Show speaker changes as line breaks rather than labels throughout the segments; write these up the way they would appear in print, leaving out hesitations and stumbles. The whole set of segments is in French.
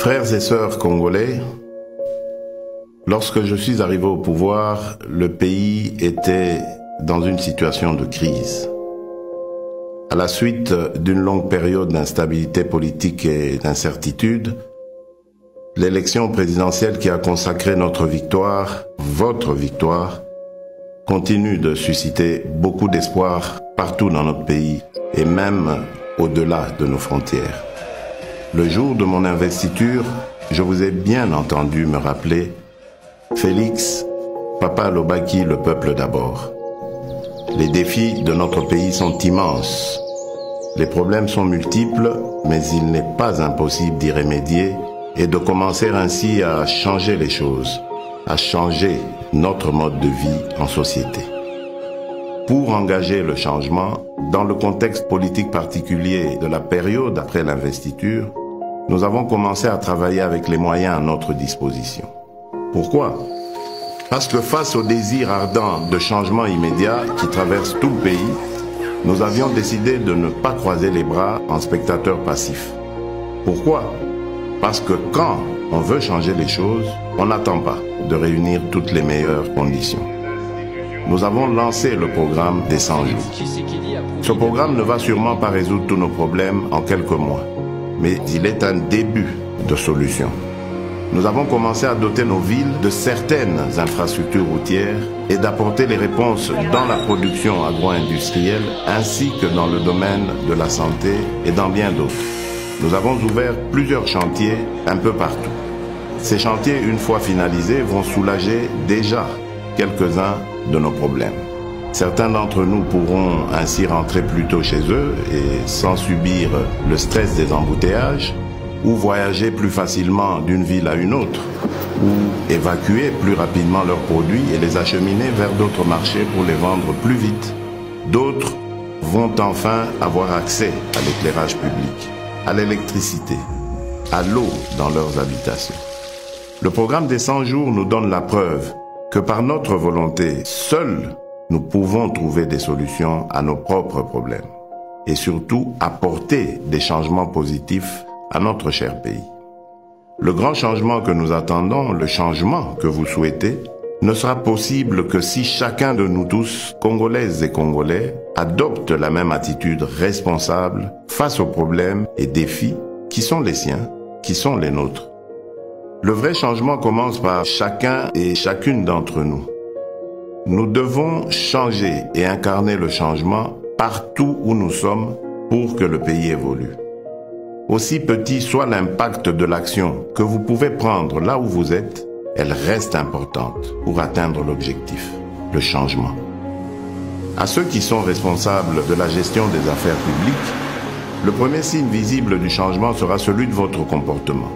Frères et sœurs congolais, lorsque je suis arrivé au pouvoir, le pays était dans une situation de crise. À la suite d'une longue période d'instabilité politique et d'incertitude, l'élection présidentielle qui a consacré notre victoire, votre victoire, continue de susciter beaucoup d'espoir partout dans notre pays et même au-delà de nos frontières. Le jour de mon investiture, je vous ai bien entendu me rappeler « Félix, Papa Lobaki, le peuple d'abord ». Les défis de notre pays sont immenses. Les problèmes sont multiples, mais il n'est pas impossible d'y remédier et de commencer ainsi à changer les choses, à changer notre mode de vie en société. Pour engager le changement, dans le contexte politique particulier de la période après l'investiture, nous avons commencé à travailler avec les moyens à notre disposition. Pourquoi ? Parce que face au désir ardent de changement immédiat qui traverse tout le pays, nous avions décidé de ne pas croiser les bras en spectateurs passifs. Pourquoi ? Parce que quand on veut changer les choses, on n'attend pas de réunir toutes les meilleures conditions. Nous avons lancé le programme des 100 jours. Ce programme ne va sûrement pas résoudre tous nos problèmes en quelques mois, mais il est un début de solution. Nous avons commencé à doter nos villes de certaines infrastructures routières et d'apporter les réponses dans la production agro-industrielle ainsi que dans le domaine de la santé et dans bien d'autres. Nous avons ouvert plusieurs chantiers un peu partout. Ces chantiers, une fois finalisés, vont soulager déjà quelques-uns de nos problèmes. Certains d'entre nous pourront ainsi rentrer plus tôt chez eux et sans subir le stress des embouteillages, ou voyager plus facilement d'une ville à une autre, ou évacuer plus rapidement leurs produits et les acheminer vers d'autres marchés pour les vendre plus vite. D'autres vont enfin avoir accès à l'éclairage public, à l'électricité, à l'eau dans leurs habitations. Le programme des 100 jours nous donne la preuve que par notre volonté, seuls nous pouvons trouver des solutions à nos propres problèmes et surtout apporter des changements positifs à notre cher pays. Le grand changement que nous attendons, le changement que vous souhaitez, ne sera possible que si chacun de nous tous, Congolaises et Congolais, adopte la même attitude responsable face aux problèmes et défis qui sont les siens, qui sont les nôtres. Le vrai changement commence par chacun et chacune d'entre nous. Nous devons changer et incarner le changement partout où nous sommes pour que le pays évolue. Aussi petit soit l'impact de l'action que vous pouvez prendre là où vous êtes, elle reste importante pour atteindre l'objectif, le changement. À ceux qui sont responsables de la gestion des affaires publiques, le premier signe visible du changement sera celui de votre comportement,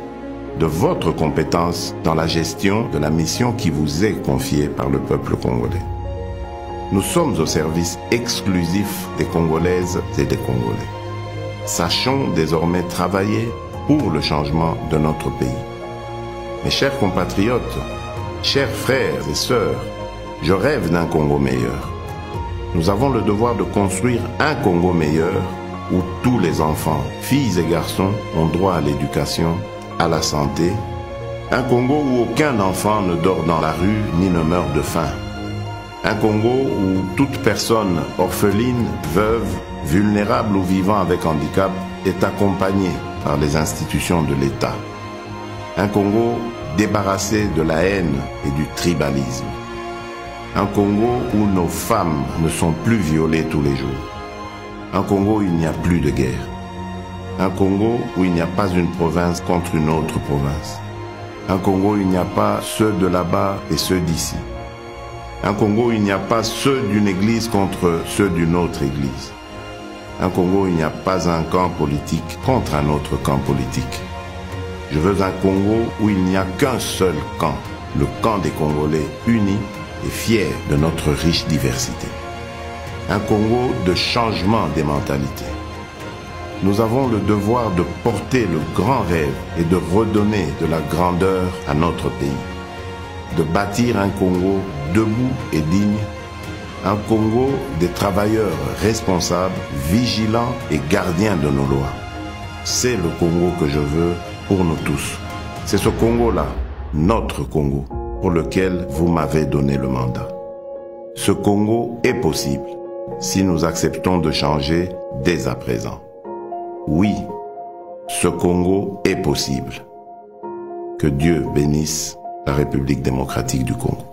de votre compétence dans la gestion de la mission qui vous est confiée par le peuple congolais. Nous sommes au service exclusif des Congolaises et des Congolais. Sachons désormais travailler pour le changement de notre pays. Mes chers compatriotes, chers frères et sœurs, je rêve d'un Congo meilleur. Nous avons le devoir de construire un Congo meilleur où tous les enfants, filles et garçons, ont droit à l'éducation, à la santé. Un Congo où aucun enfant ne dort dans la rue ni ne meurt de faim. Un Congo où toute personne orpheline, veuve, vulnérable ou vivant avec handicap est accompagnée par les institutions de l'État. Un Congo débarrassé de la haine et du tribalisme. Un Congo où nos femmes ne sont plus violées tous les jours. Un Congo où il n'y a plus de guerre. Un Congo où il n'y a pas une province contre une autre province. Un Congo où il n'y a pas ceux de là-bas et ceux d'ici. Un Congo où il n'y a pas ceux d'une église contre ceux d'une autre église. Un Congo où il n'y a pas un camp politique contre un autre camp politique. Je veux un Congo où il n'y a qu'un seul camp, le camp des Congolais unis et fiers de notre riche diversité. Un Congo de changement des mentalités. Nous avons le devoir de porter le grand rêve et de redonner de la grandeur à notre pays. De bâtir un Congo debout et digne, un Congo des travailleurs responsables, vigilants et gardiens de nos lois. C'est le Congo que je veux pour nous tous. C'est ce Congo-là, notre Congo, pour lequel vous m'avez donné le mandat. Ce Congo est possible si nous acceptons de changer dès à présent. Oui, ce Congo est possible. Que Dieu bénisse la République démocratique du Congo.